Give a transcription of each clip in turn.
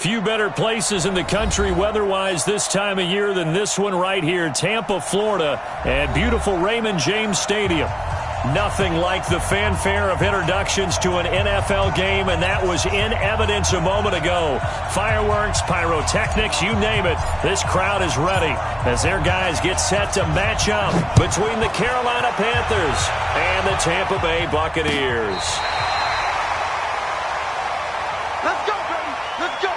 Few better places in the country weather-wise this time of year than this one right here, Tampa, Florida, at beautiful Raymond James Stadium. Nothing like the fanfare of introductions to an NFL game, and that was in evidence a moment ago. Fireworks, pyrotechnics, you name it. This crowd is ready as their guys get set to match up between the Carolina Panthers and the Tampa Bay Buccaneers. Let's go, baby. Let's go.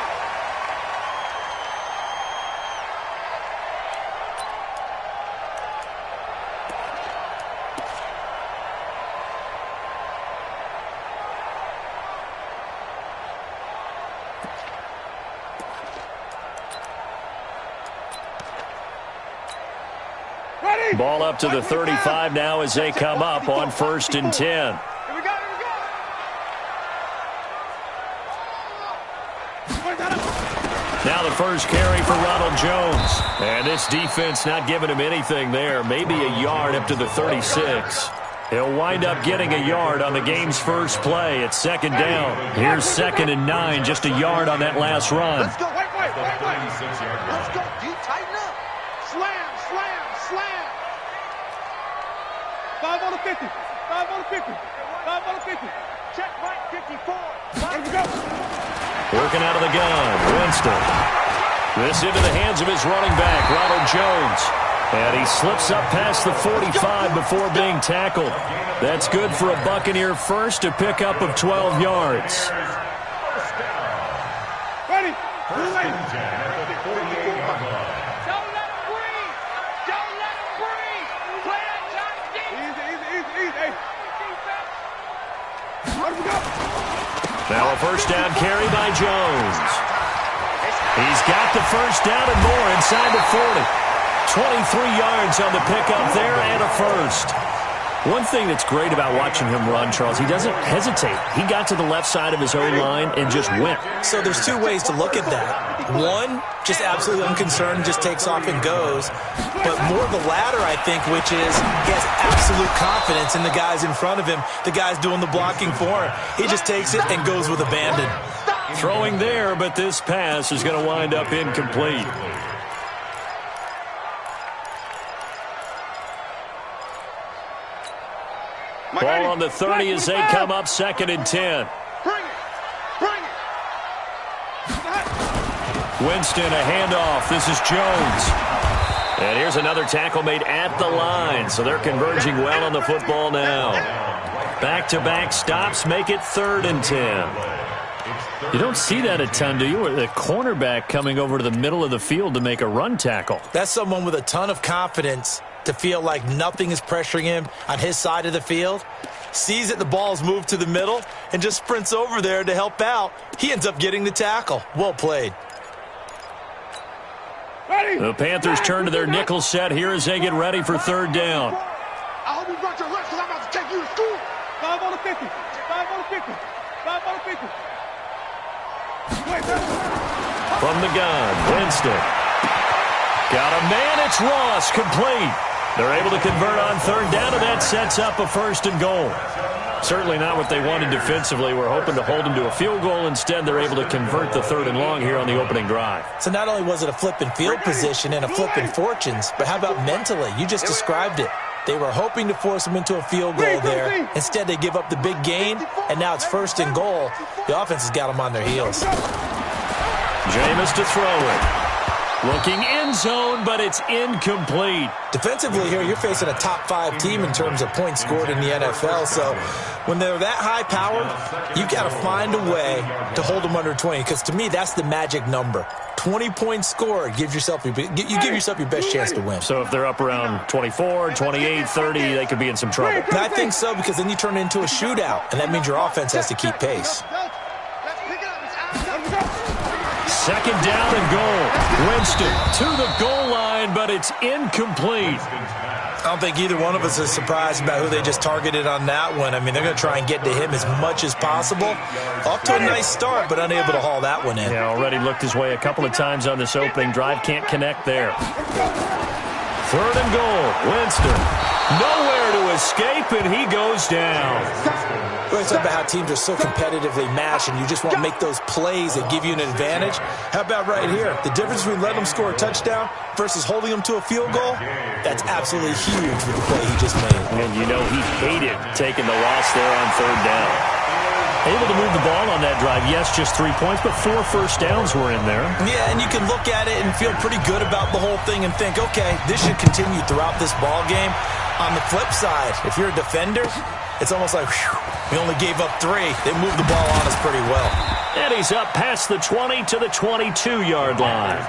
Ball up to the 35 now as they come up on 1st and 10. Here we go. Now the first carry for Ronald Jones. And this defense not giving him anything there. Maybe a yard up to the 36. He'll wind up getting a yard on the game's first play. It's 2nd down. Here's 2nd and 9, just a yard on that last run. Let's go. Wait. Let's go. Deep, tighten up. Slam. 5 on the 50. 5 on the 50. 5 on the 50. Check right 54. Here we go. Working out of the gun, Winston. This into the hands of his running back, Ronald Jones. And he slips up past the 45 before being tackled. That's good for a Buccaneer first, a pickup of 12 yards. Ready. Now a first down carry by Jones. He's got the first down and more inside the 40. 23 yards on the pickup there and a first. One thing that's great about watching him run, Charles, he doesn't hesitate. He got to the left side of his own line and just went. So there's two ways to look at that. One, just absolutely unconcerned, just takes off and goes. But more the latter, I think, which is he has absolute confidence in the guys in front of him, the guys doing the blocking for him. He just takes it and goes with abandon. Throwing there, but this pass is going to wind up incomplete. Ball on the 30 as they come up 2nd and 10. Bring it. Winston, a handoff. This is Jones. And here's another tackle made at the line. So they're converging well on the football now. Back-to-back stops make it 3rd and 10. You don't see that a ton, do you? Or the cornerback coming over to the middle of the field to make a run tackle. That's someone with a ton of confidence to feel like nothing is pressuring him on his side of the field. Sees that the ball's moved to the middle and just sprints over there to help out. He ends up getting the tackle. Well played. The Panthers turn to their nickel set here as they get ready for 3rd down. I hope you brought your lunch because I'm about to take you to school. 5 on the 50. 5 on the 50. 5 on the 50. From the gun, Winston. Got a man, it's Ross, complete. They're able to convert on 3rd down, and that sets up a 1st and goal. Certainly not what they wanted defensively. We're hoping to hold them to a field goal. Instead, they're able to convert the 3rd and long here on the opening drive. So not only was it a flipping field position and a flipping fortunes, but how about mentally? You just described it. They were hoping to force them into a field goal there. Instead, they give up the big gain, and now it's 1st and goal. The offense has got them on their heels. Jameis to throw it. Looking end zone, but it's incomplete. Defensively here, you're facing a top 5 team in terms of points scored in the NFL. So when they're that high-powered, you've got to find a way to hold them under 20. Because to me, that's the magic number. 20 points scored, you give yourself your best chance to win. So if they're up around 24, 28, 30, they could be in some trouble. And I think so, because then you turn it into a shootout, and that means your offense has to keep pace. 2nd down and goal. Winston to the goal line, but it's incomplete. I don't think either one of us is surprised about who they just targeted on that one. I mean, they're going to try and get to him as much as possible. Off to a nice start, but unable to haul that one in. Yeah, already looked his way a couple of times on this opening drive. Can't connect there. 3rd and goal. Winston. Nowhere to escape, and he goes down. We always talk about how teams are so competitively matched, and you just want to make those plays that give you an advantage. How about right here? The difference between letting them score a touchdown versus holding them to a field goal, that's absolutely huge with the play he just made. And you know he hated taking the loss there on third down. Able to move the ball on that drive. Yes, just 3 points, but 4 first downs were in there. Yeah, and you can look at it and feel pretty good about the whole thing and think, okay, this should continue throughout this ball game. On the flip side, if you're a defender, it's almost like, whew, we only gave up 3. They moved the ball on us pretty well. And he's up past the 20 to the 22-yard line.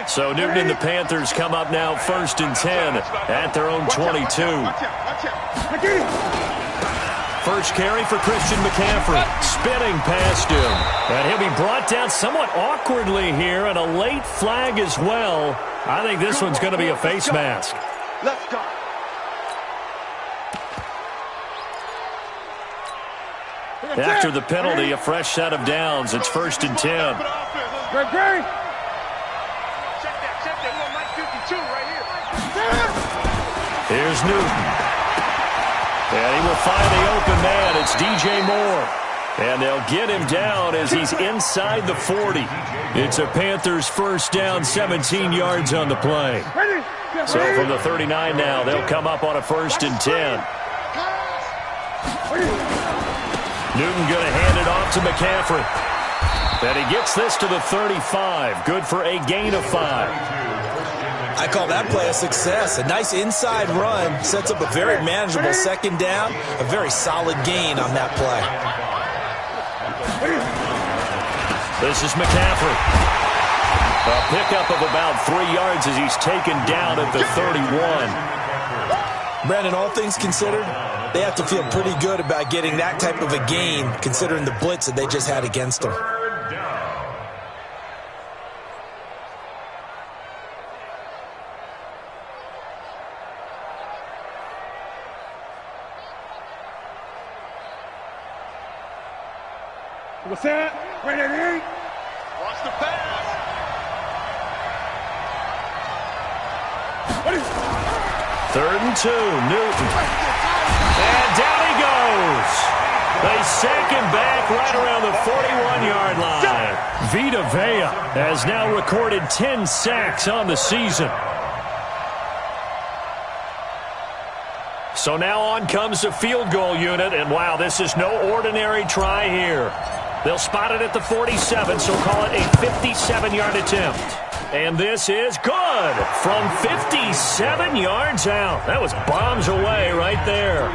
So Newton and the Panthers come up now 1st and 10 at their own 22. First carry for Christian McCaffrey. Spinning past him. And he'll be brought down somewhat awkwardly here, and a late flag as well. I think this one's going to be a face mask. Let's go. After the penalty, a fresh set of downs. It's 1st and 10. Great. Check that little Mike 52 right here. Here's Newton. And he will find the open man. It's DJ Moore. And they'll get him down as he's inside the 40. It's a Panthers first down, 17 yards on the play. So from the 39 now, they'll come up on a 1st and 10. Newton going to hand it off to McCaffrey. And he gets this to the 35. Good for a gain of 5. I call that play a success. A nice inside run sets up a very manageable second down. A very solid gain on that play. This is McCaffrey. A pickup of about 3 yards as he's taken down at the 31. Brandon, all things considered, they have to feel pretty good about getting that type of a gain considering the blitz that they just had against them. What's that? Right in. Watch the pass. 3rd and 2, Newton. And down he goes. They sack him back right around the 41-yard line. Vita Vea has now recorded 10 sacks on the season. So now on comes the field goal unit, and wow, this is no ordinary try here. They'll spot it at the 47, so call it a 57-yard attempt. And this is good from 57 yards out. That was bombs away right there.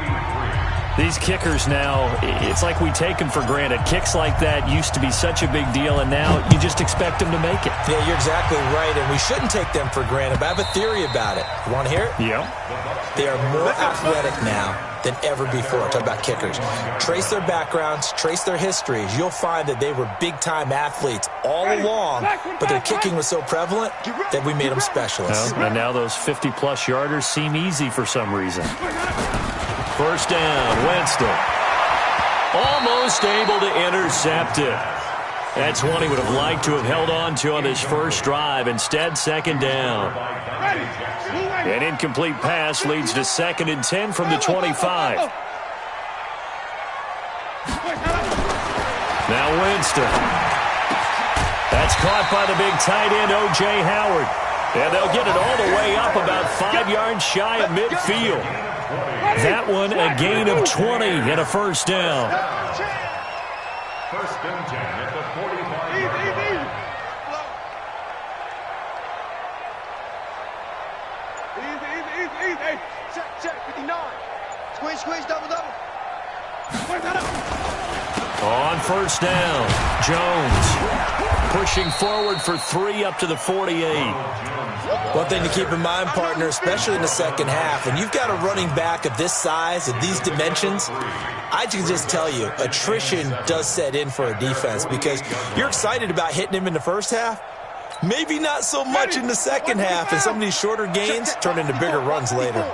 These kickers now, it's like we take them for granted. Kicks like that used to be such a big deal, and now you just expect them to make it. Yeah, you're exactly right, and we shouldn't take them for granted, but I have a theory about it. You want to hear it? Yeah. They are more athletic now than ever before. Talk about kickers. Trace their backgrounds, trace their histories. You'll find that they were big-time athletes all along, but their kicking was so prevalent that we made them specialists. Well, and now those 50-plus yarders seem easy for some reason. First down, Winston. Almost able to intercept it. That's one he would have liked to have held on to on his first drive. Instead, second down. An incomplete pass leads to 2nd and 10 from the 25. Now Winston. That's caught by the big tight end, O.J. Howard. And they'll get it all the way up about 5 yards shy of midfield. That one a gain of 20 and a first down. 1st and 10 at the 45. Easy. Check, 59. Squeeze, double. On first down, Jones pushing forward for 3 up to the 48. One thing to keep in mind, partner, especially in the second half, when you've got a running back of this size, of these dimensions, I can just tell you, attrition does set in for a defense because you're excited about hitting him in the first half. Maybe not so much in the second half, and some of these shorter gains turn into bigger runs later.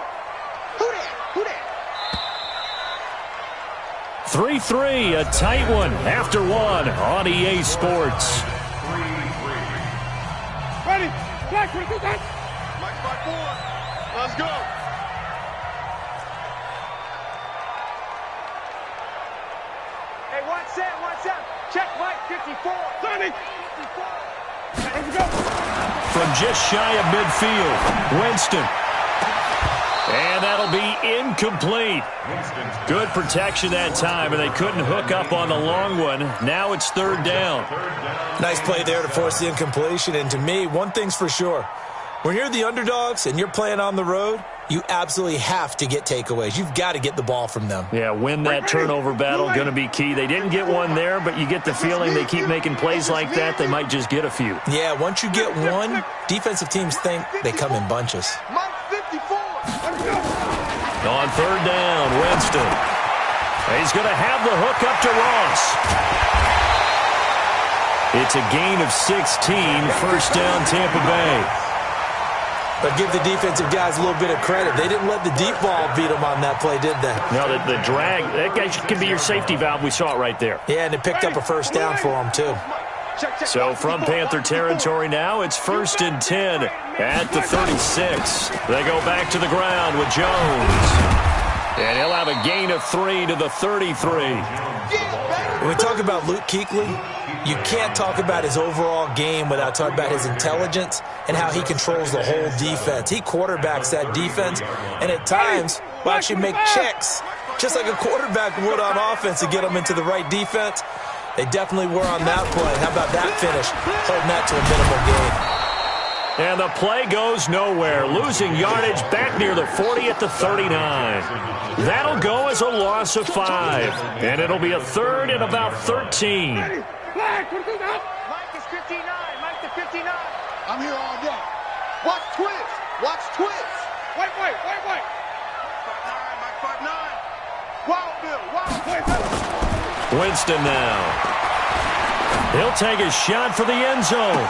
3 3-3, a tight one after one on EA Sports. Ready? Black, what is that? Mike by 4. Let's go. Hey, one set. Check Mike, 54. Lunny. 54. Let's go. From just shy of midfield, Winston. And that'll be incomplete. Good protection that time, and they couldn't hook up on the long one. Now it's third down. Nice play there to force the incompletion. And to me, one thing's for sure. When you're the underdogs and you're playing on the road, you absolutely have to get takeaways. You've got to get the ball from them. Yeah, win that turnover battle, going to be key. They didn't get one there, but you get the feeling they keep making plays like that, they might just get a few. Yeah, once you get one, defensive teams think they come in bunches. Mike 54. On third down, Winston. He's going to have the hook up to Ross. It's a gain of 16, first down Tampa Bay. But give the defensive guys a little bit of credit. They didn't let the deep ball beat them on that play, did they? No, the drag, that guy can be your safety valve. We saw it right there. Yeah, and it picked up a first down for them, too. So from Panther territory now, it's 1st and 10 at the 36. They go back to the ground with Jones. And he'll have a gain of 3 to the 33. When we talk about Luke Kuechly, you can't talk about his overall game without talking about his intelligence and how he controls the whole defense. He quarterbacks that defense, and at times will actually make checks, just like a quarterback would on offense, to get them into the right defense. They definitely were on that play. How about that finish? Holding that to a minimal gain. And the play goes nowhere. Losing yardage back near the 40 at the 39. That'll go as a loss of 5. And it'll be a third and about 13. Mike is 59. Mike to 59. I'm here all day. Watch twist. Watch twist. Wait. Mike 5'9". Wild Bill. Winston now. He'll take a shot for the end zone.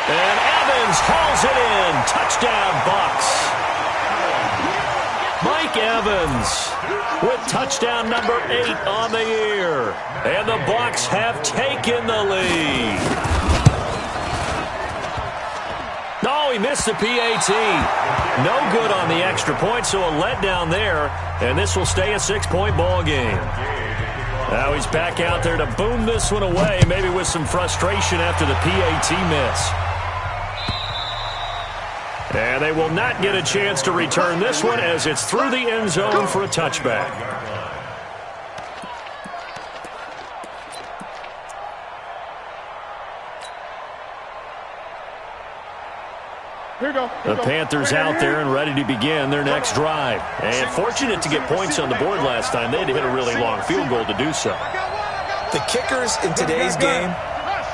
And Evans hauls it in. Touchdown, Bucs. Mike Evans with touchdown number 8 on the year. And the Bucs have taken the lead. No, he missed the PAT. No good on the extra point, so a letdown there. And this will stay a 6-point ball game. Now he's back out there to boom this one away, maybe with some frustration after the PAT miss. And they will not get a chance to return this one as it's through the end zone for a touchback. The Panthers out there and ready to begin their next drive. And fortunate to get points on the board last time. They had to hit a really long field goal to do so. The kickers in today's game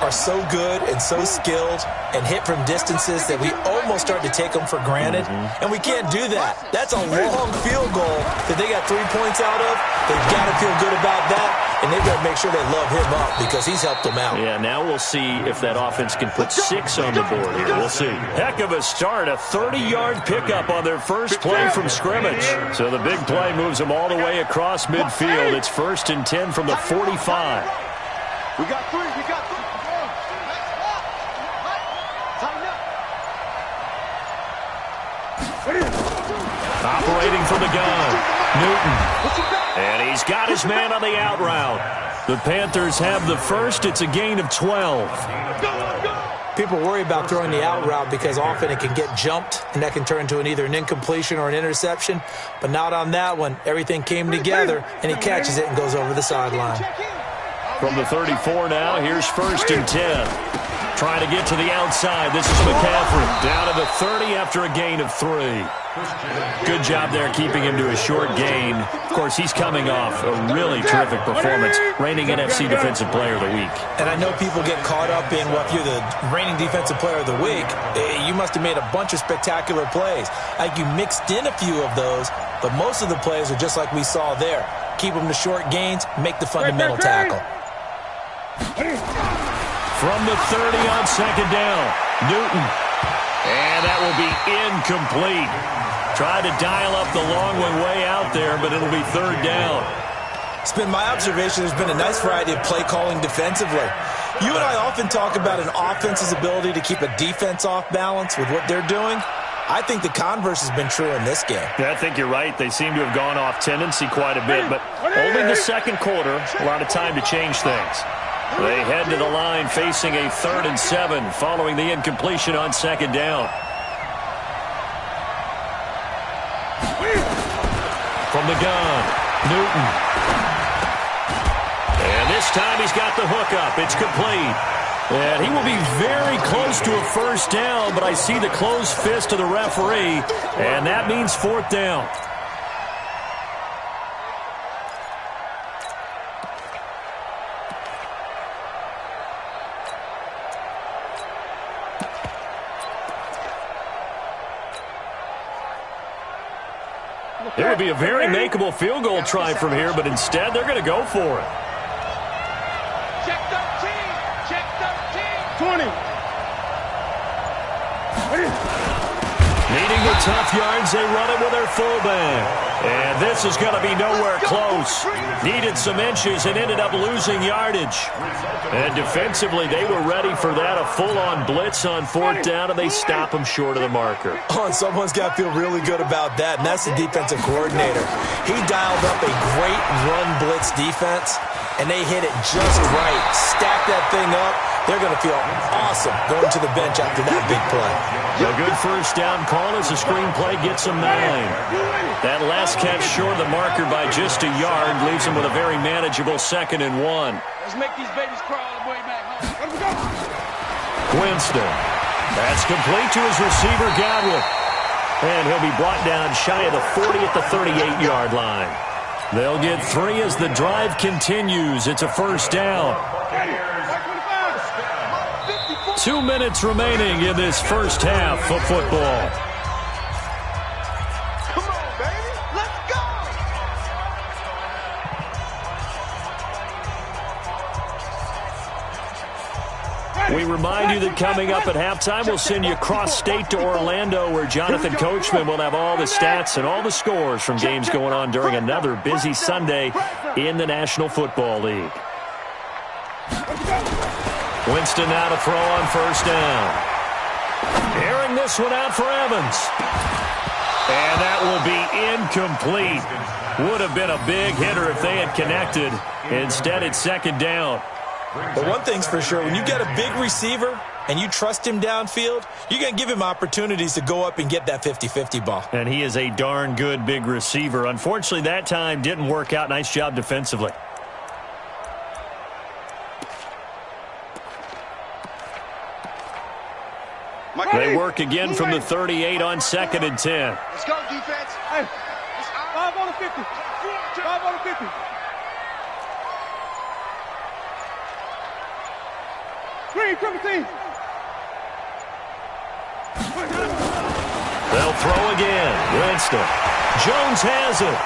are so good and so skilled and hit from distances that we almost start to take them for granted. And we can't do that. That's a long field goal that they got 3 points out of. They've got to feel good about that. And they've got to make sure they love him up because he's helped them out. Yeah, now we'll see if that offense can put 6 on the board here. We'll see. Heck of a start. A 30-yard pickup on their first play from scrimmage. So the big play moves them all the way across midfield. It's 1st and 10 from the 45. We got 3. Operating from the gun, Newton. And he's got his man on the out route. The Panthers have the first. It's a gain of 12. People worry about throwing the out route because often it can get jumped, and that can turn into either an incompletion or an interception. But not on that one. Everything came together, and he catches it and goes over the sideline. From the 34 now, here's 1st and 10. Trying to get to the outside. This is McCaffrey. Down to the 30 after a gain of 3. Good job there keeping him to a short gain. Of course, he's coming off a really terrific performance, reigning NFC Defensive Player of the Week. And I know people get caught up in, well, if you're the reigning Defensive Player of the Week, you must have made a bunch of spectacular plays. Like you mixed in a few of those, but most of the plays are just like we saw there. Keep them to short gains, make the fundamental tackle. From the 30 on 2nd down, Newton. And that will be incomplete. Tried to dial up the long one way out there, but it'll be 3rd down. It's been my observation there's been a nice variety of play calling defensively. You and I often talk about an offense's ability to keep a defense off balance with what they're doing. I think the converse has been true in this game. Yeah, I think you're right. They seem to have gone off tendency quite a bit, but only the second quarter, a lot of time to change things. They head to the line facing a 3rd and 7 following the incompletion on 2nd down. From the gun, Newton. And this time he's got the hook up. It's complete. And he will be very close to a 1st down, but I see the closed fist of the referee, and that means 4th down. It would be a very makeable field goal try from here, but instead they're going to go for it. Check 13. Check 13. 20. Needing the tough yards, they run it with their fullback. And this is going to be nowhere close. Needed some inches and ended up losing yardage. And defensively, they were ready for that, a full-on blitz on 4th down, and they stop them short of the marker. Oh, and someone's got to feel really good about that, and that's the defensive coordinator. He dialed up a great run blitz defense, and they hit it just right. Stack that thing up. They're going to feel awesome going to the bench after that big play. A good 1st down call as the screenplay gets them 9. That last catch short of the marker by just a yard leaves them with a very manageable 2nd and 1. Let's make these babies crawl all the way back home. Let go. Winston. That's complete to his receiver, Godwin. And he'll be brought down shy of the 40 at the 38-yard line. They'll get 3 as the drive continues. It's a 1st down. 2 minutes remaining in this 1st half of football. Come on, baby. Let's go. We remind you that coming up at halftime, we'll send you cross-state to Orlando, where Jonathan Coachman will have all the stats and all the scores from games going on during another busy Sunday in the National Football League. Winston now to throw on 1st down. Airing this one out for Evans. And that will be incomplete. Would have been a big hitter if they had connected. Instead, it's 2nd down. But one thing's for sure, when you get a big receiver and you trust him downfield, you're going to give him opportunities to go up and get that 50-50 ball. And he is a darn good big receiver. Unfortunately, that time didn't work out. Nice job defensively. They work again from the 38 on 2nd and 10. Let's go, defense. Hey, 5 on the 50. 5 on the 50. Green, 17. They'll throw again. Winston. Jones has it.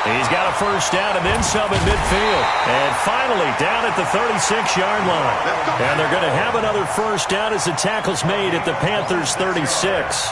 He's got a 1st down and then some in midfield. And finally down at the 36-yard line. And they're going to have another 1st down as the tackle's made at the Panthers' 36.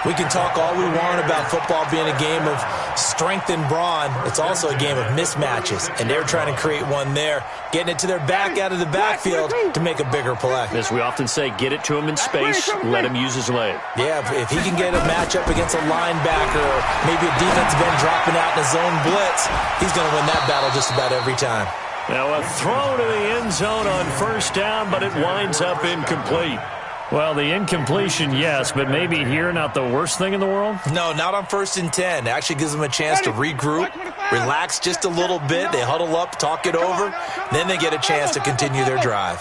We can talk all we want about football being a game of strength and brawn. It's also a game of mismatches, and they're trying to create one there, getting it to their back out of the backfield to make a bigger play. As we often say, get it to him in space, let him use his leg. Yeah, if he can get a matchup against a linebacker or maybe a defensive end dropping out in a zone blitz, he's going to win that battle just about every time. Now a throw to the end zone on 1st down, but it winds up incomplete. Well, the incompletion, yes, but maybe here not the worst thing in the world? No, not on 1st and 10. It actually gives them a chance to regroup, relax just a little bit. They huddle up, talk it over. Then they get a chance to continue their drive.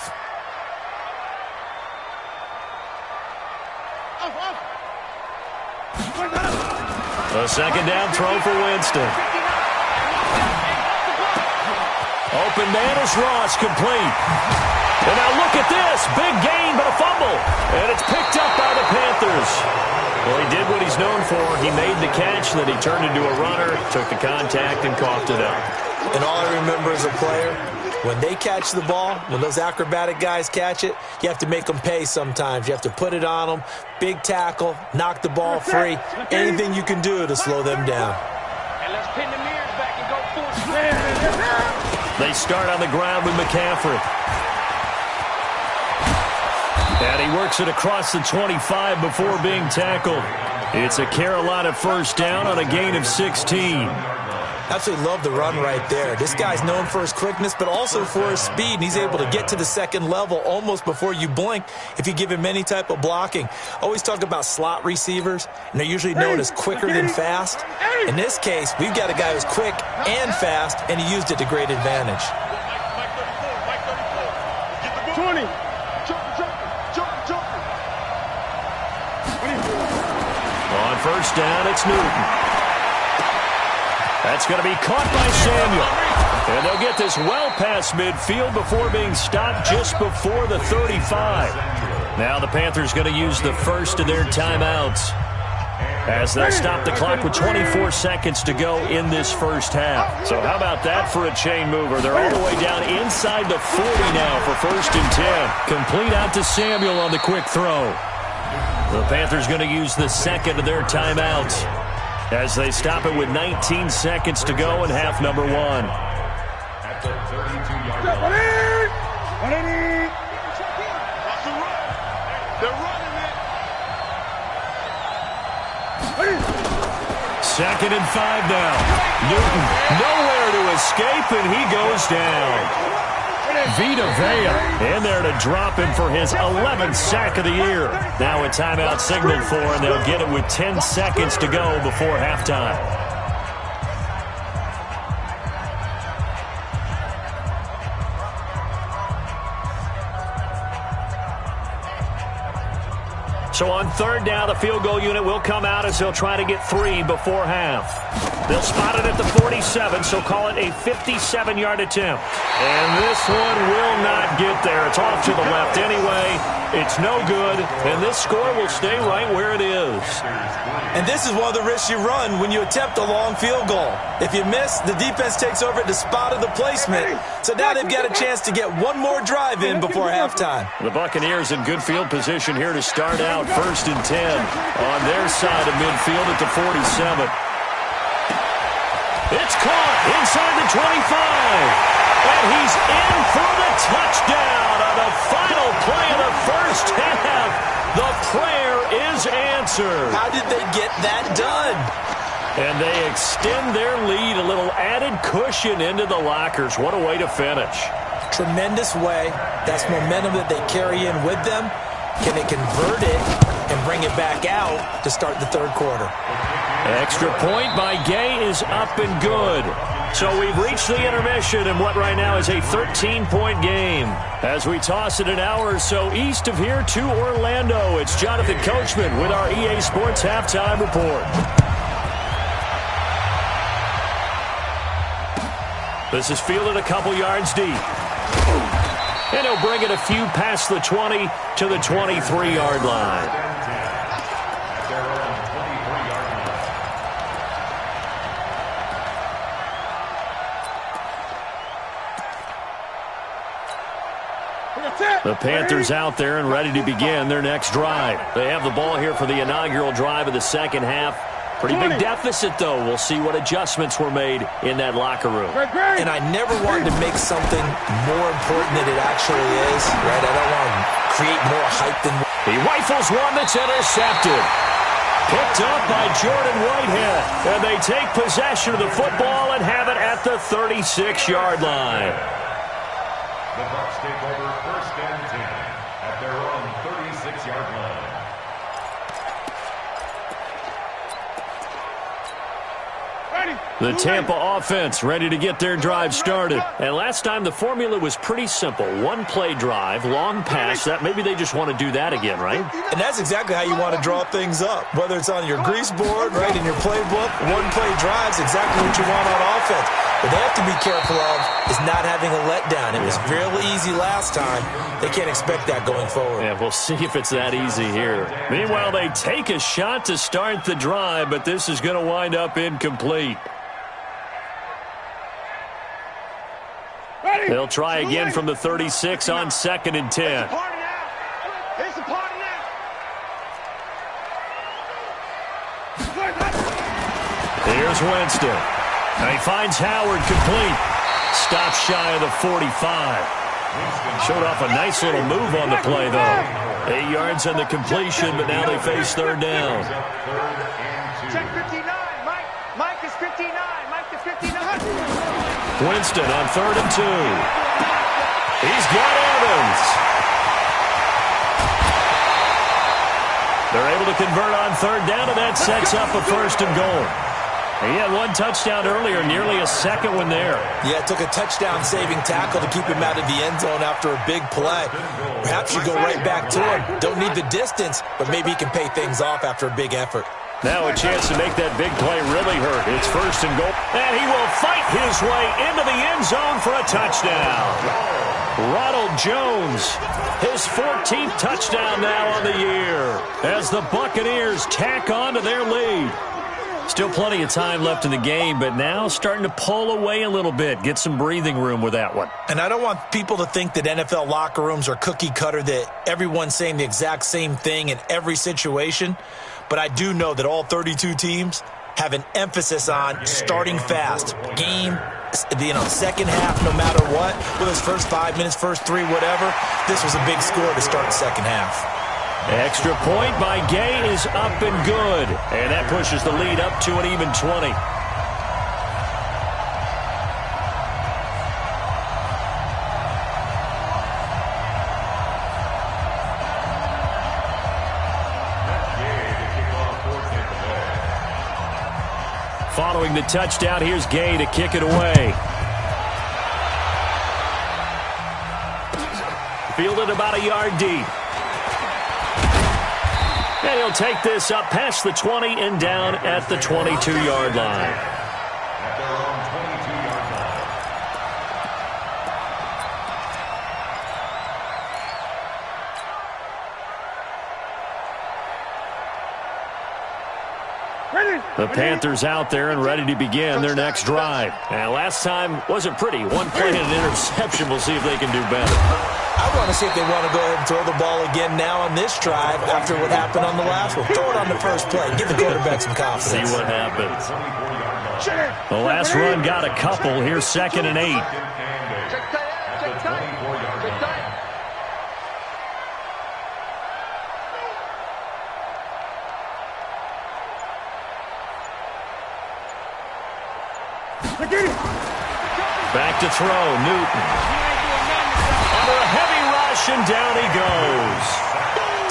A 2nd down throw for Winston. Open man is Ross, complete. And now look at this. Big gain, but a fumble. And it's picked up by the Panthers. Well, he did what he's known for. He made the catch, then he turned into a runner, took the contact, and coughed it up. And all I remember as a player, when they catch the ball, when those acrobatic guys catch it, you have to make them pay sometimes. You have to put it on them, big tackle, knock the ball free, anything you can do to slow them down. And let's pin the mirrors back. They start on the ground with McCaffrey. And he works it across the 25 before being tackled. It's a Carolina first down on a gain of 16. Absolutely love the run right there. This guy's known for his quickness, but also for his speed, and he's able to get to the second level almost before you blink if you give him any type of blocking. Always talk about slot receivers, and they're usually known as quicker than fast. In this case, we've got a guy who's quick and fast, and he used it to great advantage. 20. On first down, it's Newton. That's going to be caught by Samuel. And they'll get this well past midfield before being stopped just before the 35. Now the Panthers going to use the first of their timeouts as they'll stop the clock with 24 seconds to go in this first half. So how about that for a chain mover? They're all the way down inside the 40 now for first and 10. Complete out to Samuel on the quick throw. The Panthers going to use the second of their timeouts as they stop it with 19 seconds to go in half number one. At the 32-yard line. They're running it. Second and 5 now. Newton nowhere to escape, and he goes down. Vita Vea in there to drop him for his 11th sack of the year. Now a timeout signaled for, and they'll get it with 10 seconds to go before halftime. So on third down, the field goal unit will come out as they'll try to get 3 before half. They'll spot it at the 47, so call it a 57-yard attempt. And this one will not get there. It's off to the left anyway. It's no good, and this score will stay right where it is. And this is one of the risks you run when you attempt a long field goal. If you miss, the defense takes over at the spot of the placement. So now they've got a chance to get one more drive in before halftime. The Buccaneers in good field position here to start out first and 10 on their side of midfield at the 47. It's caught inside the 25. And he's in for the touchdown on the final play of the first half. The prayer is answered. How did they get that done? And they extend their lead, a little added cushion into the lockers. What a way to finish. Tremendous way. That's momentum that they carry in with them. Can they convert it and bring it back out to start the third quarter? Extra point by Gay is up and good. So we've reached the intermission in what right now is a 13-point game. As we toss it an hour or so east of here to Orlando, it's Jonathan Coachman with our EA Sports Halftime Report. This is fielded a couple yards deep. And he'll bring it a few past the 20 to the 23-yard line. The Panthers out there and ready to begin their next drive. They have the ball here for the inaugural drive of the second half. Pretty big deficit, though. We'll see what adjustments were made in that locker room. And I never wanted to make something more important than it actually is, right? I don't want to create more hype than... He rifles one that's intercepted. Picked up by Jordan Whitehead. And they take possession of the football and have it at the 36-yard line. The Bucs take over first and 10 at their own 36-yard line. The Tampa offense ready to get their drive started. And last time the formula was pretty simple. One-play drive, long pass. That maybe they just want to do that again, right? And that's exactly how you want to draw things up. Whether it's on your grease board, right, in your playbook, one-play drive's exactly what you want on offense. What they have to be careful of is not having a letdown. It was really easy last time. They can't expect that going forward. Yeah, we'll see if it's that easy here. Meanwhile, they take a shot to start the drive, but this is going to wind up incomplete. They'll try again from the 36 on second and 10. Here's Winston. He finds Howard complete. Stops shy of the 45. Showed off a nice little move on the play, though. 8 yards on the completion, but now they face third down. Check 59. Mike is 59. Mike is 59. Winston on 3rd and 2. He's got Evans. They're able to convert on 3rd down, and that sets up a 1st and goal. He had one touchdown earlier, nearly a second one there. Yeah, it took a touchdown-saving tackle to keep him out of the end zone after a big play. Perhaps you go right back to him. Don't need the distance, but maybe he can pay things off after a big effort. Now a chance to make that big play really hurt. It's 1st and goal. And he will fight his way into the end zone for a touchdown. Ronald Jones, his 14th touchdown now on the year, as the Buccaneers tack on to their lead. Still plenty of time left in the game, but now starting to pull away a little bit. Get some breathing room with that one. And I don't want people to think that NFL locker rooms are cookie cutter, that everyone's saying the exact same thing in every situation. But I do know that all 32 teams have an emphasis on starting fast. Game, second half, no matter what. Whether it's first 5 minutes, first 3, whatever. This was a big score to start the second half. Extra point by Gay is up and good. And that pushes the lead up to an even 20. Following the touchdown, here's Gay to kick it away. Fielded about a yard deep. And he'll take this up past the 20 and down at the 22-yard line. At their own 22-yard line. The Panthers out there and ready to begin their next drive. And last time wasn't pretty. One play and an interception. We'll see if they can do better. I want to see if they want to go ahead and throw the ball again now on this drive after what happened on the last one. Throw it on the first play. Give the quarterback some confidence. See what happens. The last run got a couple. Here's 2nd and 8. Back to throw, Newton. Under a heavy rush, and down he goes.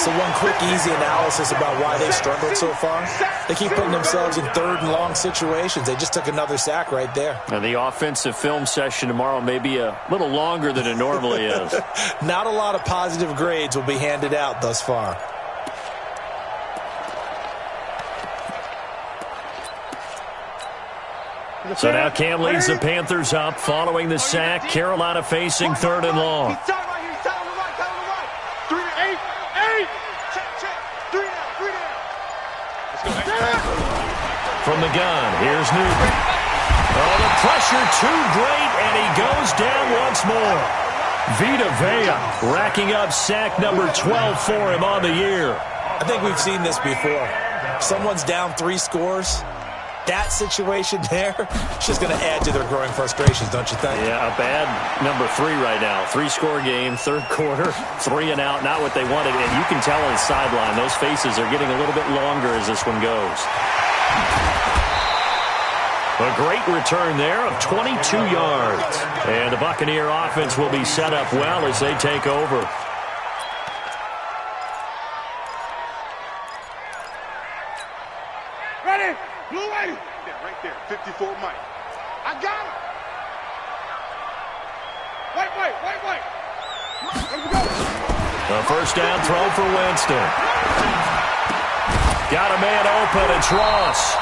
So one quick, easy analysis about why they struggled so far. They keep putting themselves in 3rd and long situations. They just took another sack right there. And the offensive film session tomorrow may be a little longer than it normally is. Not a lot of positive grades will be handed out thus far. So now Cam leads the Panthers up following the sack. Carolina facing 3rd and long. He's right here. He's on the right. 3 to 8. Check. 3 down. Let's go. From the gun, here's Newton. Oh, the pressure too great, and he goes down once more. Vita Vea racking up sack number 12 for him on the year. I think we've seen this before. Someone's down 3 scores. That situation there, it's just going to add to their growing frustrations, don't you think? Yeah, a bad number 3 right now. 3-score game, 3rd quarter, 3 and out, not what they wanted. And you can tell on the sideline, those faces are getting a little bit longer as this one goes. A great return there of 22 yards. And the Buccaneer offense will be set up well as they take over. Ready? Blue way. Yeah, right there. 54 Mike. I got him. Wait. Let's go. A 1st down throw for Winston. Got a man open. It's Ross.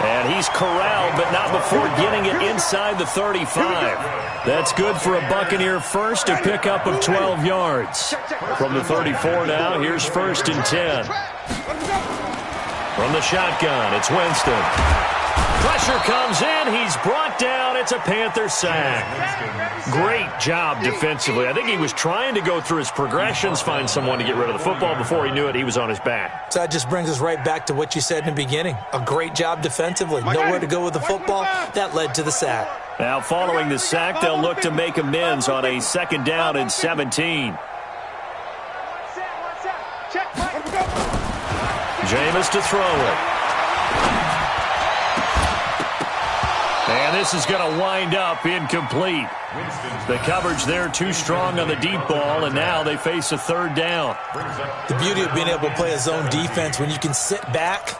And he's corralled, but not before getting it inside the 35. That's good for a Buccaneer first, a pickup of 12 yards. From the 34 now, here's 1st and 10. From the shotgun, it's Winston. Pressure comes in. He's brought down. It's a Panther sack. Great job defensively. I think he was trying to go through his progressions, find someone to get rid of the football. Before he knew it, he was on his back. So that just brings us right back to what you said in the beginning. A great job defensively. Nowhere to go with the football. That led to the sack. Now, following the sack, they'll look to make amends on a 2nd down and 17. Jameis to throw it. And this is going to wind up incomplete. The coverage there too strong on the deep ball, and now they face a 3rd down. The beauty of being able to play a zone defense when you can sit back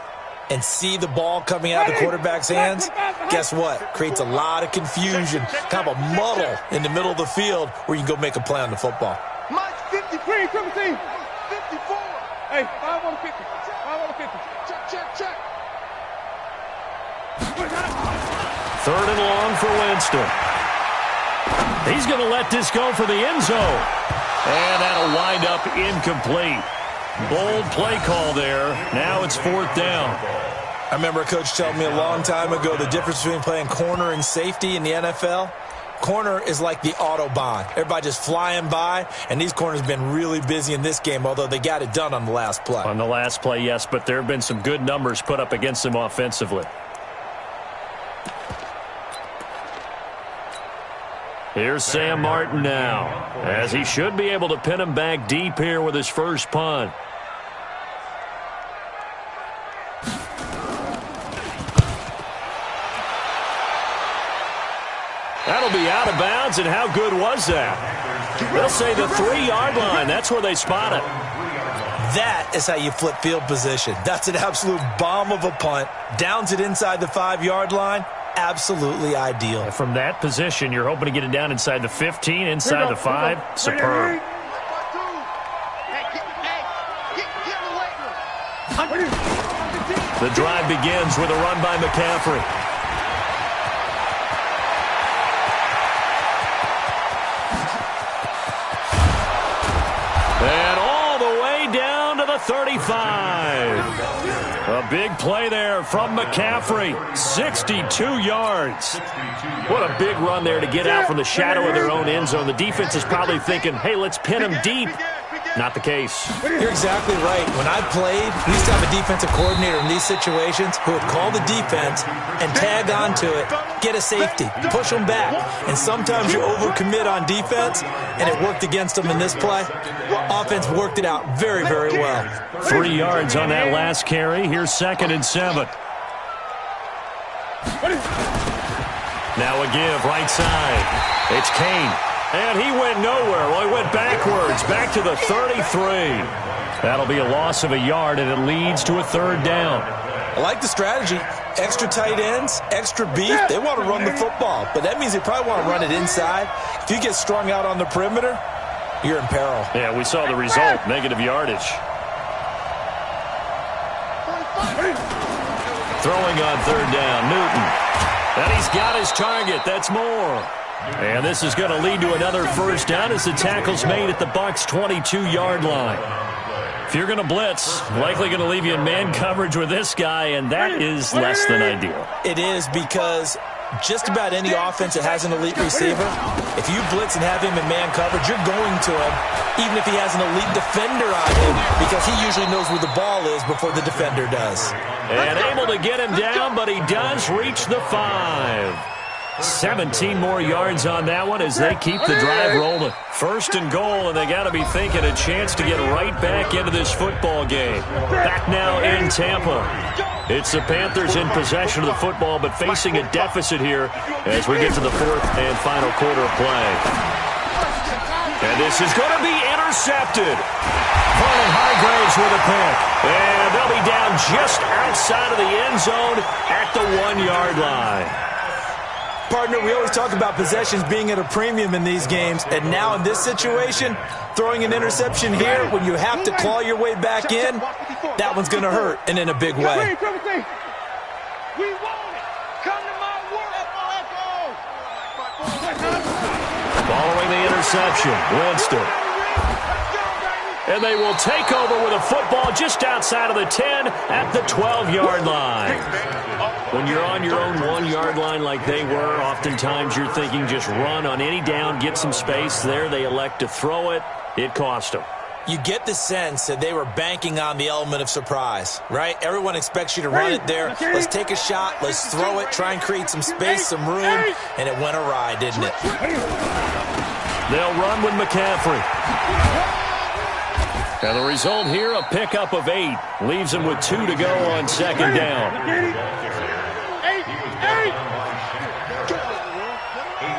and see the ball coming out of the quarterback's hands, guess what? Creates a lot of confusion, kind of a muddle in the middle of the field where you can go make a play on the football. Mike 53, 17, 54. Hey, 5 on 50. 5 on 50. Check. 3rd and long for Winston. He's going to let this go for the end zone. And that'll wind up incomplete. Bold play call there. Now it's 4th down. I remember a coach telling me a long time ago the difference between playing corner and safety in the NFL. Corner is like the Autobahn. Everybody just flying by, and these corners have been really busy in this game, although they got it done on the last play. On the last play, yes, but there have been some good numbers put up against them offensively. Here's Sam Martin now, as he should be able to pin him back deep here with his first punt. That'll be out of bounds, and how good was that? They'll say the 3-yard line. That's where they spot it. That is how you flip field position. That's an absolute bomb of a punt. Downs it inside the 5-yard line. Absolutely ideal. From that position, you're hoping to get it down inside the 15, inside the 5. Superb. The drive begins with a run by McCaffrey. And all the way down to the 35. A big play there from McCaffrey. 62 yards. What a big run there to get out from the shadow of their own end zone. The defense is probably thinking, hey, let's pin him deep. Not the case. You're exactly right. When I played, we used to have a defensive coordinator in these situations who would call the defense and tag onto it, get a safety, push them back. And sometimes you overcommit on defense, and it worked against them in this play. Offense worked it out very, very well. 3 yards on that last carry. Here's 2nd and 7. Now a give, right side. It's Kane. And he went nowhere. Well, he went backwards, back to the 33. That'll be a loss of a yard, and it leads to a 3rd down. I like the strategy. Extra tight ends, extra beef. They want to run the football, but that means they probably want to run it inside. If you get strung out on the perimeter, you're in peril. Yeah, we saw the result, negative yardage. Throwing on 3rd down, Newton. And he's got his target. That's more. And this is going to lead to another 1st down as the tackle's made at the Bucs' 22-yard line. If you're going to blitz, likely going to leave you in man coverage with this guy, and that is less than ideal. It is, because just about any offense that has an elite receiver, if you blitz and have him in man coverage, you're going to him, even if he has an elite defender on him, because he usually knows where the ball is before the defender does. And able to get him down, but he does reach the 5. 17 more yards on that one as they keep the drive rolling. 1st and goal, and they got to be thinking a chance to get right back into this football game. Back now in Tampa. It's the Panthers in possession of the football, but facing a deficit here as we get to the 4th and final quarter of play. And this is going to be intercepted. Vernon Hargraves with a pick. And they'll be down just outside of the end zone at the 1-yard line. Partner, we always talk about possessions being at a premium in these games, and now in this situation, throwing an interception here when you have to claw your way back in, that one's going to hurt, and in a big way. We want it. Come to my world. Following the interception, Winston. And they will take over with a football just outside of the 10 at the 12-yard line. When you're on your own 1-yard line like they were, oftentimes you're thinking just run on any down, get some space. There they elect to throw it. It cost them. You get the sense that they were banking on the element of surprise, right? Everyone expects you to run it there. Let's take a shot. Let's throw it. Try and create some space, some room. And it went awry, didn't it? They'll run with McCaffrey. And the result here, a pickup of 8. Leaves them with 2 to go on second down. 8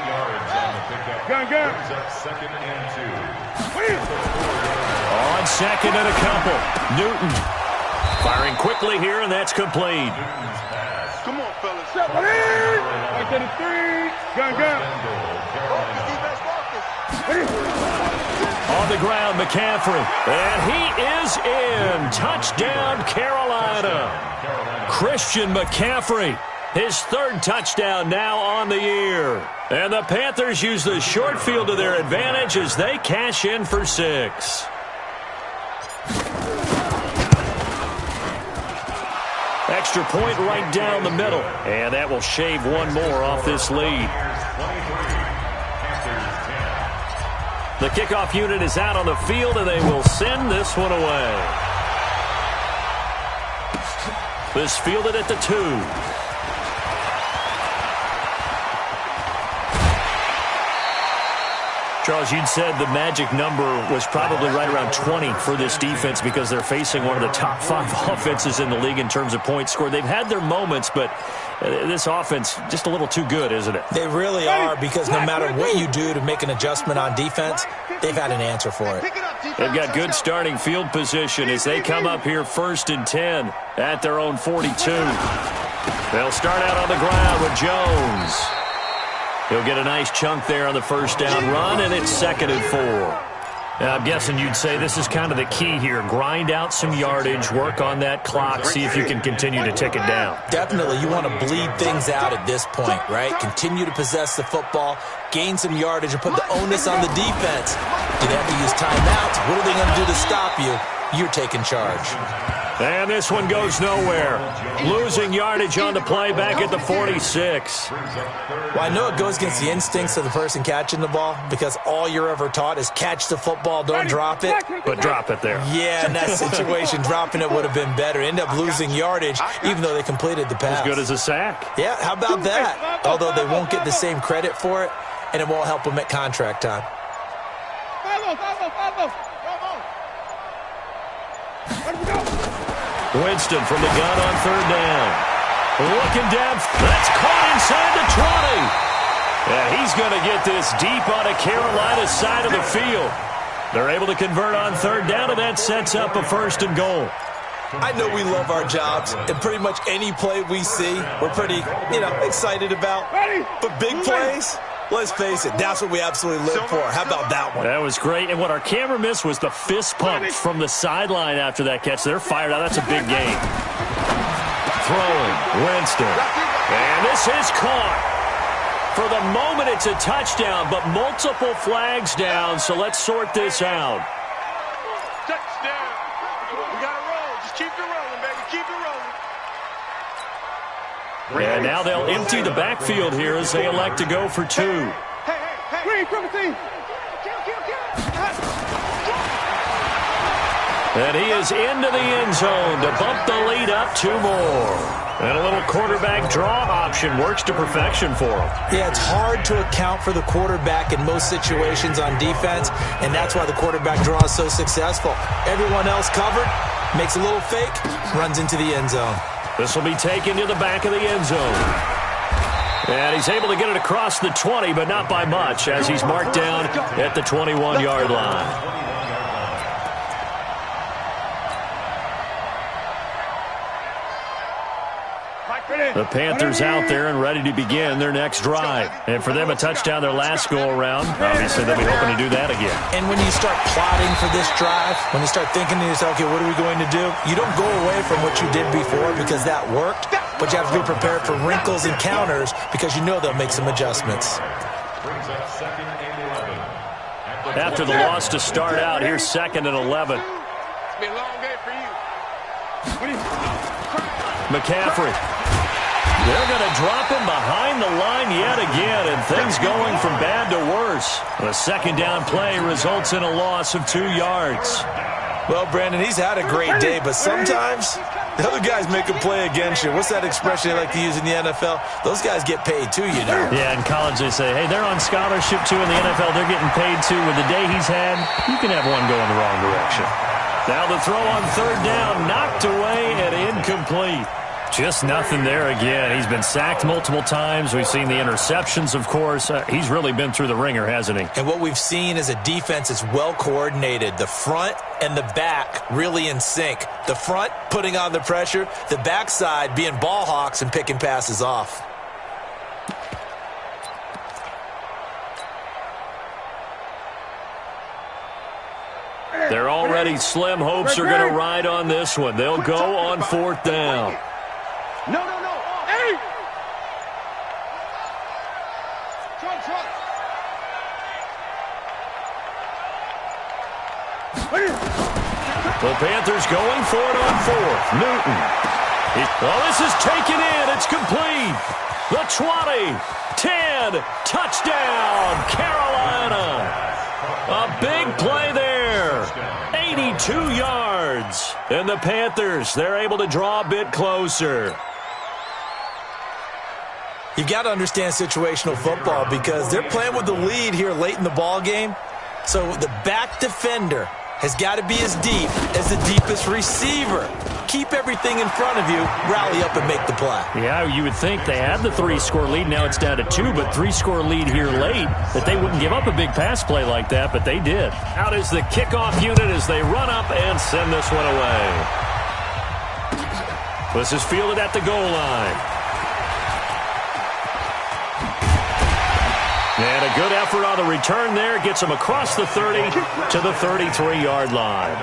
yards on the pickup. Brings up second and 2. On second and a couple. Newton firing quickly here, and that's complete. Come on, fellas. Right to the 3. Gun. On the ground, McCaffrey. And he is in. Touchdown, Carolina. Christian McCaffrey. His 3rd touchdown now on the year. And the Panthers use the short field to their advantage as they cash in for 6. Extra point right down the middle. And that will shave one more off this lead. The kickoff unit is out on the field, and they will send this one away. This fielded at the 2. Charles, you'd said the magic number was probably right around 20 for this defense because they're facing one of the top 5 offenses in the league in terms of points scored. They've had their moments, but this offense just a little too good, isn't it? They really are, because no matter what you do to make an adjustment on defense, they've had an answer for it. They've got good starting field position as they come up here 1st and 10 at their own 42. They'll start out on the ground with Jones. He'll get a nice chunk there on the first down run, and it's 2nd and 4. Now, I'm guessing you'd say this is kind of the key here. Grind out some yardage, work on that clock, see if you can continue to tick it down. Definitely. You want to bleed things out at this point, right? Continue to possess the football, gain some yardage, and put the onus on the defense. Do they have to use timeouts? What are they going to do to stop you? You're taking charge. And this one goes nowhere. Losing yardage on the play back at the 46. Well, I know it goes against the instincts of the person catching the ball because all you're ever taught is catch the football, don't drop it. But drop it there. Yeah, in that situation, dropping it would have been better. End up losing yardage even though they completed the pass. As good as a sack. Yeah, how about that? Although they won't get the same credit for it, and it won't help them at contract time. Winston from the gun on 3rd down. Looking down. That's caught inside the 20. And he's going to get this deep on a Carolina side of the field. They're able to convert on 3rd down, and that sets up a 1st and goal. I know we love our jobs, and pretty much any play we see, we're pretty, excited about. But big plays, let's face it, that's what we absolutely live for. How about that one? That was great. And what our camera missed was the fist pump from the sideline after that catch. They're fired out. That's a big game. Throwing, Winston. And this is caught. For the moment, it's a touchdown, but multiple flags down, so let's sort this out. Touchdown. We got to roll. Just keep it rolling, baby. Keep it rolling. And now they'll empty the backfield here as they elect to go for 2. And he is into the end zone to bump the lead up 2 more. And a little quarterback draw option works to perfection for him. Yeah, it's hard to account for the quarterback in most situations on defense, and that's why the quarterback draw is so successful. Everyone else covered, makes a little fake, runs into the end zone. This will be taken to the back of the end zone. And he's able to get it across the 20, but not by much, as he's marked down at the 21-yard line. The Panthers out there and ready to begin their next drive. And for them, a touchdown their last go-around. Obviously, they'll be hoping to do that again. And when you start plotting for this drive, when you start thinking to yourself, okay, what are we going to do? You don't go away from what you did before because that worked, but you have to be prepared for wrinkles and counters because you know they'll make some adjustments. After the loss to start out, here's 2nd and 11. It's been a long day for you. McCaffrey. They're going to drop him behind the line yet again, and things going from bad to worse. A second down play results in a loss of 2 yards. Well, Brandon, he's had a great day, but sometimes the other guys make a play against you. What's that expression they like to use in the NFL? Those guys get paid too, you know. Yeah, in college they say, hey, they're on scholarship too. In the NFL, they're getting paid too. With the day he's had, you can have one going the wrong direction. Now the throw on third down, knocked away and incomplete. Just nothing there again. He's been sacked multiple times. We've seen the interceptions, of course. He's really been through the ringer, hasn't he? And what we've seen is a defense that's well coordinated. The front and the back really in sync. The front putting on the pressure. The backside being ball hawks and picking passes off. They're already slim hopes are going to ride on this one. They'll go on fourth down. No. Hey! The Panthers going for it on fourth. Newton. Well, this is taken in. It's complete. The 20, 10, touchdown, Carolina. A big play there. 82 yards. And the Panthers, they're able to draw a bit closer. You've got to understand situational football because they're playing with the lead here late in the ball game. So the back defender has got to be as deep as the deepest receiver. Keep everything in front of you, rally up and make the play. Yeah, you would think they had the 3-score lead. Now it's down to 2, but 3-score lead here late, that they wouldn't give up a big pass play like that, but they did. Out is the kickoff unit as they run up and send this one away. This is fielded at the goal line. And a good effort on the return there. Gets him across the 30 to the 33-yard line.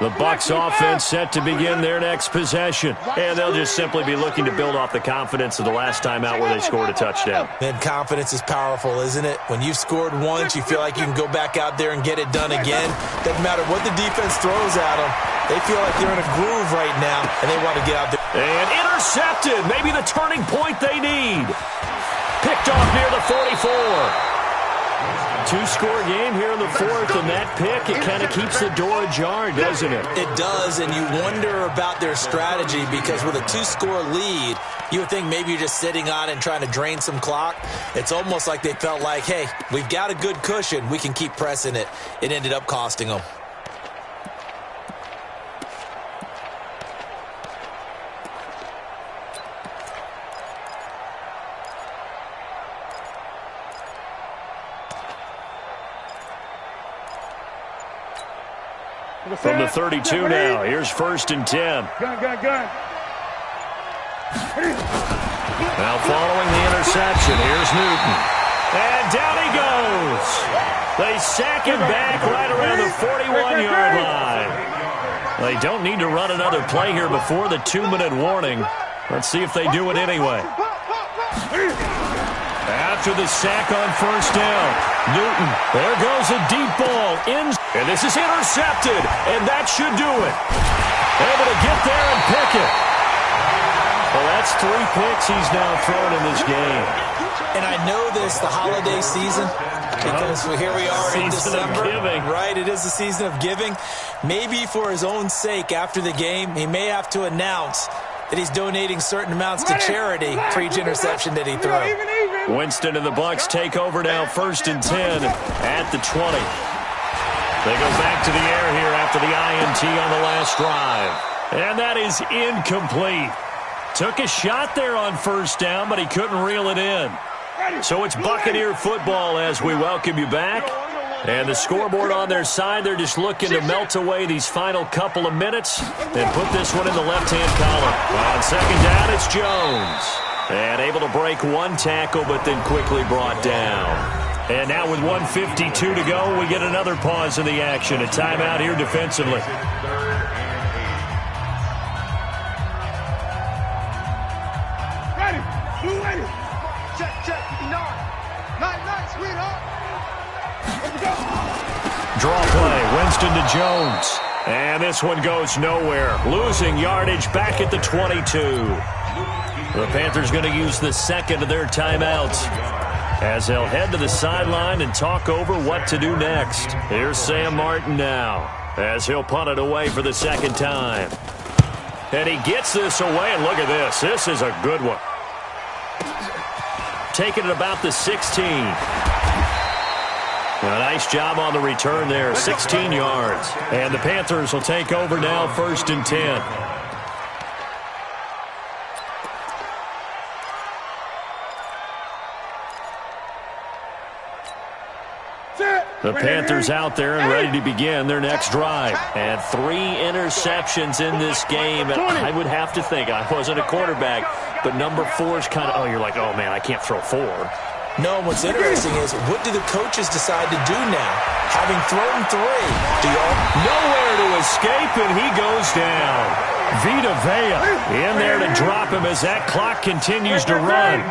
The Bucs offense set to begin their next possession. And they'll just simply be looking to build off the confidence of the last time out where they scored a touchdown. And confidence is powerful, isn't it? When you've scored once, you feel like you can go back out there and get it done again. Doesn't matter what the defense throws at them. They feel like they're in a groove right now, and they want to get out there. And intercepted. Maybe the turning point they need. Picked off near the 44. 2-score game here in the fourth, and that pick, it kind of keeps the door ajar, doesn't it? It does, and you wonder about their strategy because with a 2-score lead, you would think maybe you're just sitting on it and trying to drain some clock. It's almost like they felt like, hey, we've got a good cushion. We can keep pressing it. It ended up costing them. From the 32 now, here's 1st and 10. Gun. Now following the interception, here's Newton. And down he goes. They sack him back right around the 41-yard line. They don't need to run another play here before the 2-minute warning. Let's see if they do it anyway. After the sack on 1st down, Newton, there goes a deep ball in, and this is intercepted, and that should do it. Able to get there and pick it. Well, that's 3 picks he's now thrown in this game. And I know this, the holiday season, because here we are in December. Right, it is the season of giving. Maybe for his own sake after the game, he may have to announce that he's donating certain amounts to charity for each interception that he threw. Winston and the Bucs take over now, 1st and 10 at the 20. They go back to the air here after the INT on the last drive. And that is incomplete. Took a shot there on 1st down, but he couldn't reel it in. So it's Buccaneer football as we welcome you back. And the scoreboard on their side, they're just looking to melt away these final couple of minutes and put this one in the left-hand column. On 2nd down, it's Jones. And able to break one tackle, but then quickly brought down. And now with 1:52 to go, we get another pause in the action. A timeout here defensively. Ready. Blue ready. Check. 9, sweetheart. Let's go. Draw play. Winston to Jones. And this one goes nowhere. Losing yardage back at the 22. The Panthers going to use the second of their timeouts as they'll head to the sideline and talk over what to do next. Here's Sam Martin now as he'll punt it away for the second time. And he gets this away, and look at this. This is a good one. Taking it about the 16. A nice job on the return there, 16 yards. And the Panthers will take over now, 1st and 10. The Panthers out there and ready to begin their next drive. And 3 interceptions in this game. And I would have to think, I wasn't a quarterback, but number 4 is kind of, you're like, oh, man, I can't throw 4. No, what's interesting is, what do the coaches decide to do now? Having thrown 3, do y'all? Nowhere to escape, and he goes down. Vita Vea in there to drop him as that clock continues to run.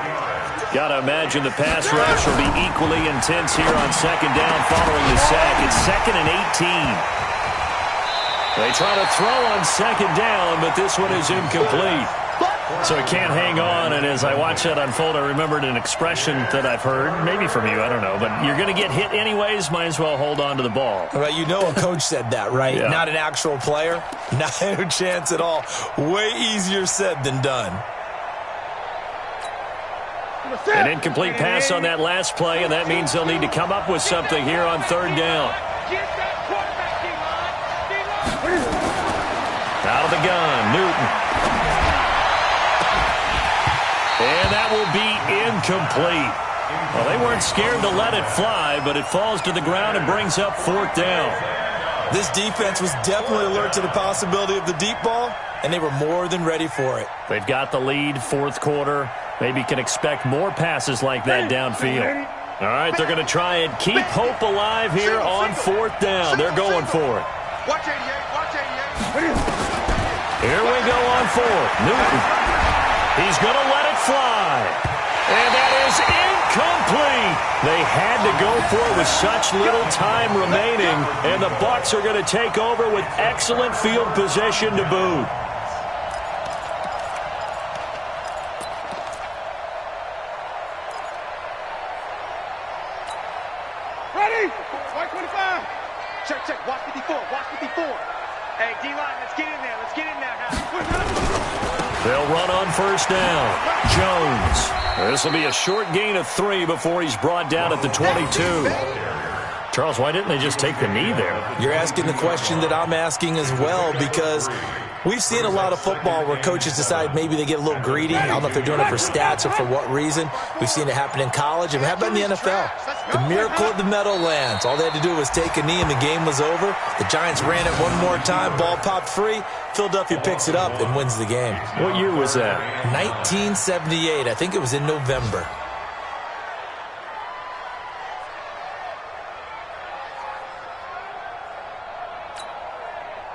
Got to imagine the pass rush will be equally intense here on 2nd down following the sack. It's 2nd and 18. They try to throw on 2nd down, but this one is incomplete. So he can't hang on, and as I watch that unfold, I remembered an expression that I've heard, maybe from you, I don't know, but you're going to get hit anyways, might as well hold on to the ball. Right, you know a coach said that, right? Yeah. Not an actual player. Not a chance at all. Way easier said than done. An incomplete pass on that last play, and that means they'll need to come up with something here on 3rd down. Out of the gun, Newton. And that will be incomplete. Well, they weren't scared to let it fly, but it falls to the ground and brings up 4th down. This defense was definitely alert to the possibility of the deep ball, and they were more than ready for it. They've got the lead, 4th quarter. Maybe can expect more passes like that downfield. All right, they're going to try and keep hope alive here on 4th down. They're going for it. Watch 88, watch 88. Here we go on 4th. Newton. He's going to let it fly. And that is incomplete. They had to go for it with such little time remaining. And the Bucs are going to take over with excellent field position to boot. Ready? White 25. Check. Watch 54. Watch 54. Hey, D-line, let's get in there. Let's get in there now. They'll run on 1st down. Jones. This will be a short gain of 3 before he's brought down at the 22. Charles, why didn't they just take the knee there? You're asking the question that I'm asking as well, because we've seen a lot of football where coaches decide maybe they get a little greedy. I don't know if they're doing it for stats or for what reason. We've seen it happen in college. And how about in the NFL? The miracle of the Meadowlands. All they had to do was take a knee and the game was over. The Giants ran it one more time. Ball popped free. Philadelphia picks it up and wins the game. What year was that? 1978. I think it was in November.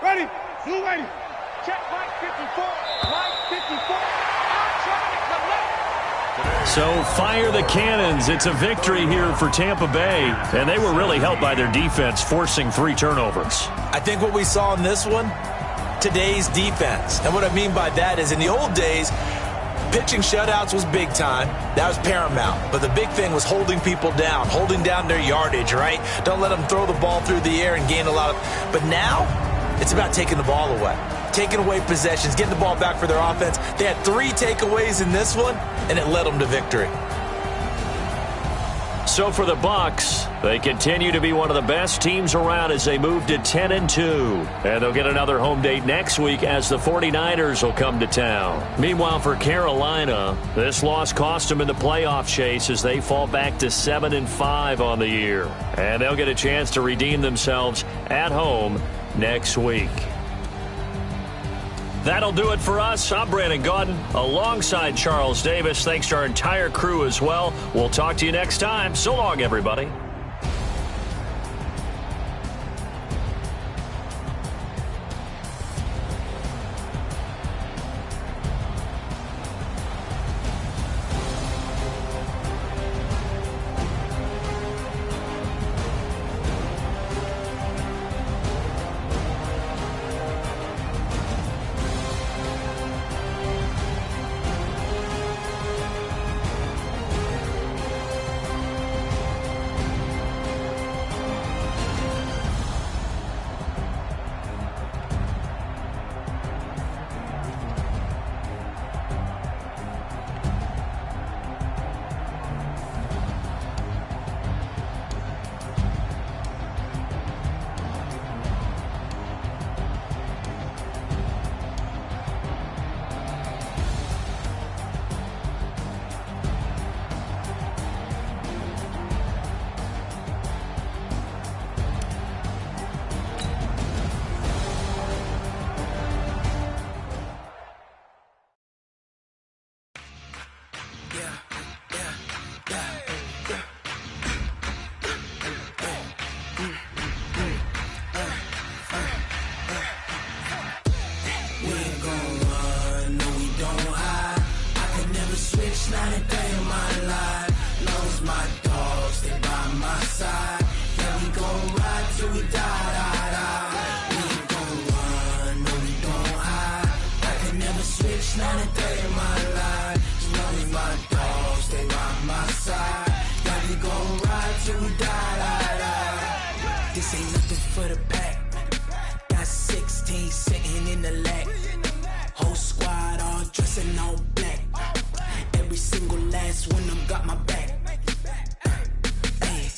Ready? Blue ready. Check Mike 54. Mike 54. So fire the cannons. It's a victory here for Tampa Bay. And they were really helped by their defense, forcing 3 turnovers. I think what we saw in this one, today's defense. And what I mean by that is in the old days, pitching shutouts was big time. That was paramount. But the big thing was holding people down, holding down their yardage, right? Don't let them throw the ball through the air and gain a lot of... But now, it's about taking the ball away. Taking away possessions, getting the ball back for their offense. They had 3 takeaways in this one, and it led them to victory. So for the Bucs, they continue to be one of the best teams around as they move to 10-2. And they'll get another home date next week as the 49ers will come to town. Meanwhile, for Carolina, this loss cost them in the playoff chase as they fall back to 7-5 on the year. And they'll get a chance to redeem themselves at home next week. That'll do it for us. I'm Brandon Gaudin alongside Charles Davis. Thanks to our entire crew as well. We'll talk to you next time. So long, everybody. switch, not a day in my life. Knows my dogs, stay by my side. Yeah, we gon' ride till we die, die, die. We ain't gon' run, no, we don't hide. I can never switch, not a day in my life. Knows my dogs, stay by my side. Yeah, we gon' ride till we die, die, die. This ain't nothing for the pack. Got 16 sitting in the lap. Whole squad all dressing all black. Every single last one of them got my back. Hey,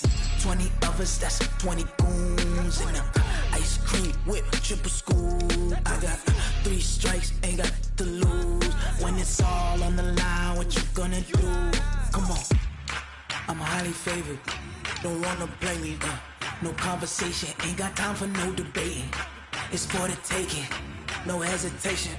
20 of us, that's 20 goons. And ice cream whip, triple scoop. I got 3 strikes, ain't got to lose. When it's all on the line, what you gonna do? Come on, I'm highly favored. Don't wanna play me, no conversation, ain't got time for no debating. It's for the taking, no hesitation.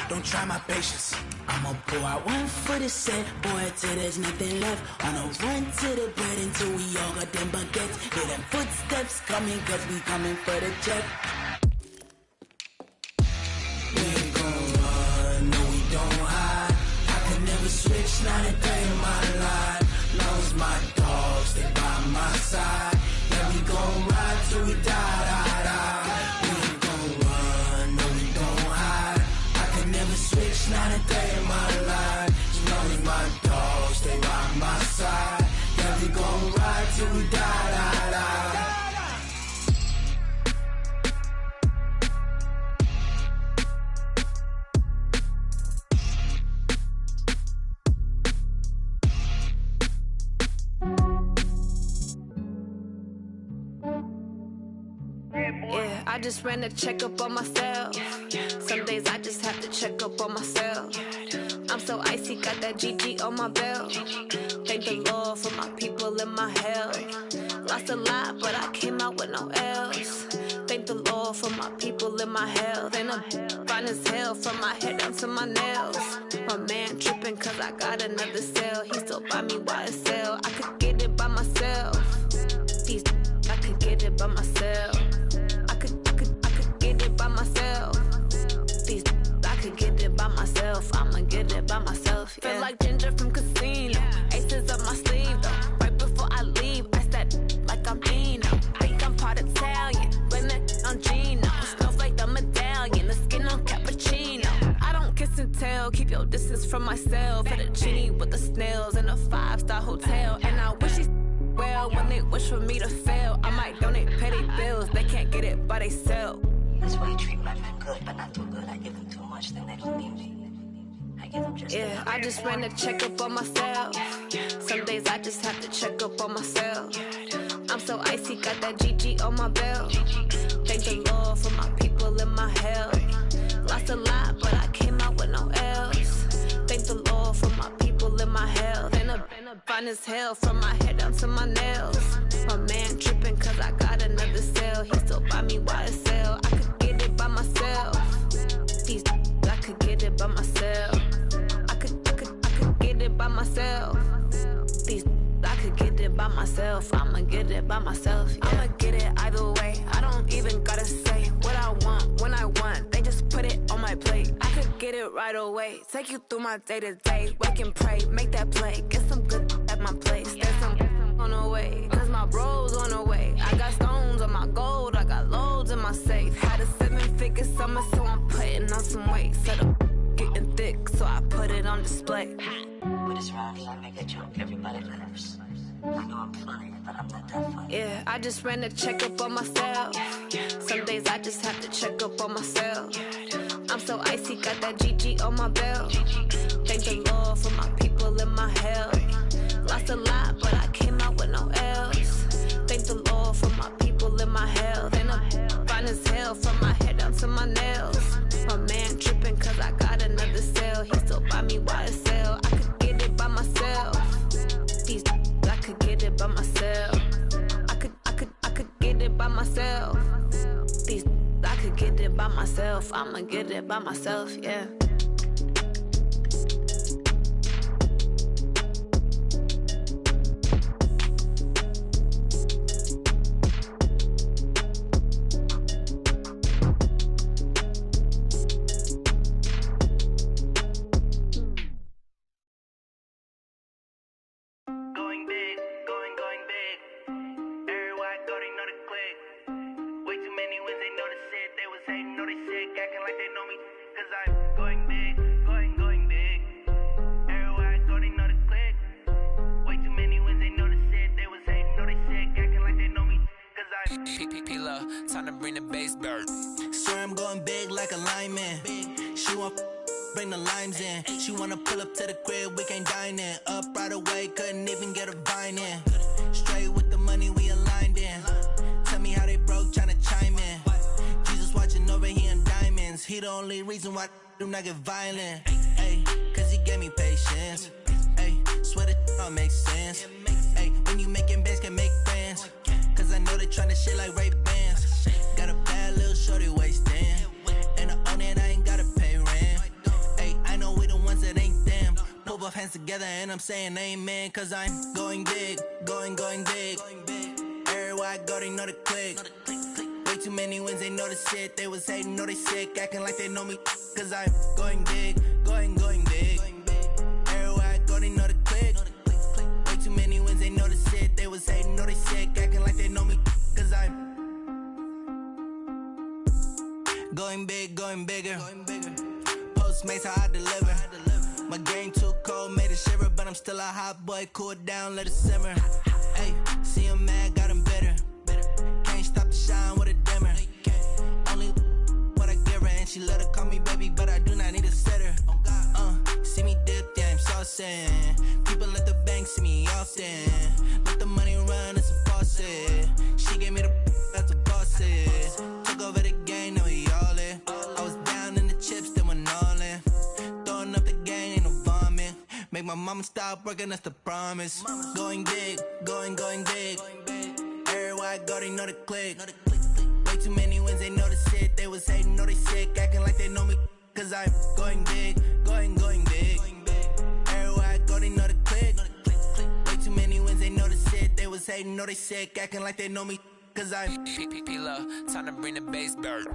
Don't try my patience. I'ma pour out one for the set, boy, till there's nothing left. On a run to the bread until we all got them baguettes. Hear them footsteps coming, cause we coming for the jet. We ain't gon' run, no, we don't hide. I can never switch, not a day in my life. Loves my dogs, stay by my side. Yeah, we gon' ride till we die, die, die. We ain't gon' run, no, we don't hide. I can never switch, not a day in my life. Loves my dogs, stay by my side. Yeah, we gon' ride till we die, die, die. Yeah, I just ran a checkup on myself. Some days I just have to check up on myself. I'm so icy, got that GG on my belt. Thank the Lord for my people in my health. Lost a lot, but I came out with no L's. Thank the Lord for my people in my health. And I'm fine as hell from my head down to my nails. My man tripping cause I got another cell. He still buy me YSL. I could get it by myself. These I could get it by myself. I could get it by myself. These I could get it by myself. I'ma get it by myself. Yeah. Feel like Ginger from Casino. Aces up my sleeve though. Right before I leave, I step like I'm Dino. Think I'm part Italian, blame that on Gino. Smells like the medallion, the skin on cappuccino. I don't kiss and tell, keep your distance from myself. Fettuccine with the snails in a 5-star hotel. And I wish these well when they wish for me to fail. I might donate petty bills, they can't get it by they self. That's why you treat my men good, but not too good. I give them too much, then they don't need me. I give them just yeah, I just ran a checkup on myself. Some days I just have to check up on myself. I'm so icy, got that GG on my belt. Thank the Lord for my people in my health. Lost a lot, but I came out with no L's. Thank the Lord for my people in my health. And I'm fine as hell from my head down to my nails. My man tripping cause I got another cell. He still buy me YSL. I could get it by myself. These I could get it by myself. I could get it by myself. These I could get it by myself. I'ma get it by myself. Yeah. I'ma get it either way. I don't even gotta say what I want when I want. They just put it on my plate. I could get it right away. Take you through my day to day. Wake and pray, make that play. Get some good at my place. There's some on the way, cause my bro's on the way. I got stones on my gold. I got loads in my safe. Had a 7-figure summer, so I'm putting on some weight. Set up getting thick, so I put it on display. But it's round here, I make a joke, everybody laughs. I know I'm funny, but I'm not that funny. Yeah, I just ran a checkup on myself. Some days I just have to check up on myself. I'm so icy, got that GG on my belt. Thank the Lord for my people in my health. Lost a lot, but I came out with no L's. Thank the Lord for my people in my health. And I'm fine as hell from my head down to my nails. My man tripping cause I got another cell. He still buy me YSL. I could get it by myself. These I could get it by myself. I could get it by myself. These I could get it by myself. I'ma get it by myself, yeah. tryna bring the bass bird. Swear I'm going big like a lineman. She want bring the limes in. She wanna pull up to the crib, we can't dine in. Up right away, couldn't even get a vine in. Straight with the money we aligned in. Tell me how they broke, tryna chime in. Jesus watching over, he in diamonds. He the only reason why I do not get violent. Ay, cause he gave me patience. Ay, swear that all makes sense. Ay, when you making bands, can make friends. Cause I know they tryna shit like Ray Bans. Got a bad little shorty wasting. And I own it, I ain't gotta pay rent. Ay, I know we the ones that ain't them. Pull both hands together and I'm saying amen. Cause I'm going big, going big. Everywhere I go, they know the click. Way too many wins, they know the shit. They was hating, know they sick, acting like they know me. Cause I'm going big, going big. Everywhere I go, they know the click. Way too many wins, they know the shit. They was hating, know they sick, acting like they know me. Cause I'm going big, going bigger. Postmates, how I deliver. My game too cold, made it shiver. But I'm still a hot boy, cool it down, let it simmer. Hey, see him mad, got him bitter. Can't stop the shine with a dimmer. Only what I give her, and she let her call me baby, but I do not need a sitter. See me dip, yeah, I'm saucing. People at the bank see me often. Let the money run, it's a faucet. She gave me the that's a boss it. Took over the game, now we all in. I was down in the chips, then went all in. Throwing up the game, ain't no vomit. Make my mama stop working, that's the promise. Going big, going big. Everywhere I go, they know the click. Way too many wins, they know the shit. They was hating, know they sick, acting like they know me. Cause I'm going big, going big. Everywhere I go, they know the click. Way too many wins, they know the shit. They was hating, know they sick, acting like they know me. Cause I'm P-P-P-Love, time to bring the bass bird.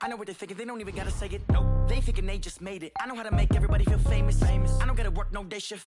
I know what they're thinking, they don't even gotta say it. Nope, they thinking they just made it. I know how to make everybody feel famous. I don't gotta work no day shift.